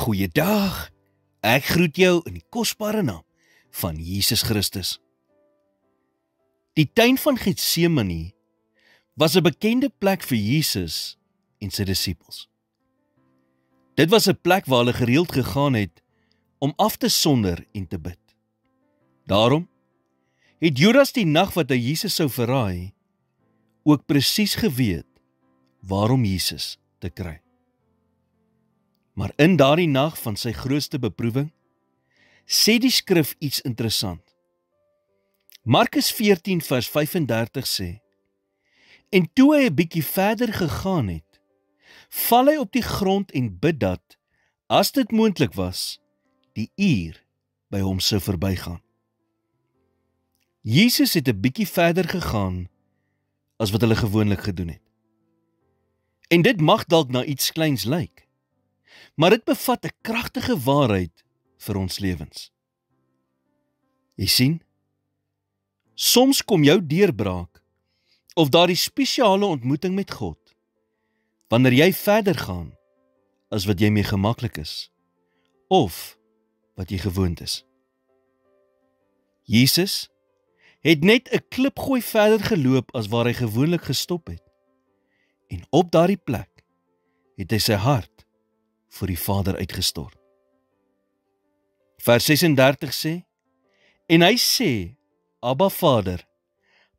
Goeiedag, ek groet jou in die kosbare naam van Jesus Christus. Die tuin van Getsemane was 'n bekende plek vir Jesus en sy disippels. Dit was 'n plek waar hulle gereeld gegaan het om af te sonder en te bid. Daarom het Judas die nag wat hy Jesus sou verraai, ook presies geweet waarom Jesus te kry. Maar in daardie nag van sy grootste beproewing, sê die skrif iets interessant. Markus 14 vers 35 sê, en toe hy 'n bietjie verder gegaan het, val hy op die grond en bid dat, as dit moontlik was, die uur by hom sou verbygaan. Jesus het 'n bietjie verder gegaan as wat hulle gewoonlik gedoen het. En dit mag dalk na iets kleins lyk, maar dit bevat 'n kragtige waarheid vir ons lewens. Jy sien, soms kom jou deurbraak of daardie spesiale ontmoeting met God wanneer jy verder gaan as wat jy mee gemaklik is of wat jy gewoond is. Jesus het net 'n klipgooi verder geloop as waar hy gewoonlik gestop het. En op daardie plek het hy sy hart vir die Vader uitgestort. Vers 36 sê, en hy sê, Abba Vader,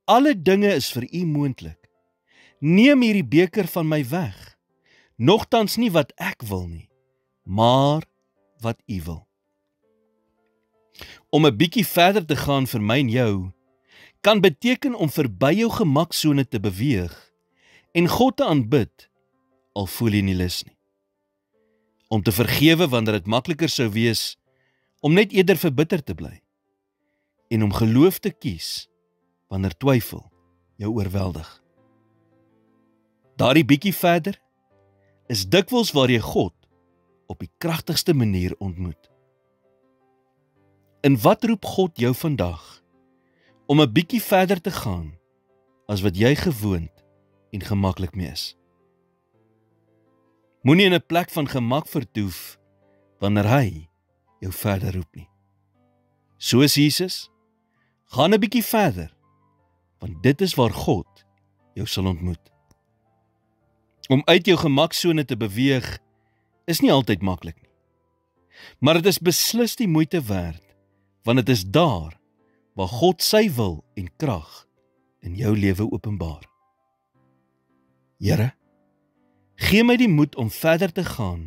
alle dinge is vir U moontlik. Neem hierdie beker van my weg, nogtans nie wat ek wil nie, maar wat U wil. Om 'n bietjie verder te gaan vir my en jou, kan beteken om verby jou gemaksone te beweeg en God te aanbid, al voel jy nie lus nie. Om te vergewe wanneer dit makliker sou wees om net eerder verbitter te bly. En om geloof te kies wanneer twyfel jou oorweldig. Daardie bietjie verder is dikwels waar jy God op die kragtigste manier ontmoet. En wat roep God jou vandag om 'n bietjie verder te gaan as wat jy gewoond en gemaklik mee is? Moenie in 'n plek van gemak vertoef wanneer hy jou verder roep nie. Soos Jesus, gaan 'n bietjie verder, want dit is waar God jou sal ontmoet. Om uit jou gemaksone te beweeg is nie altyd maklik nie. Maar dit is beslis die moeite werd, want dit is daar waar God sy wil en krag in jou lewe openbaar. Here, gee my die moed om verder te gaan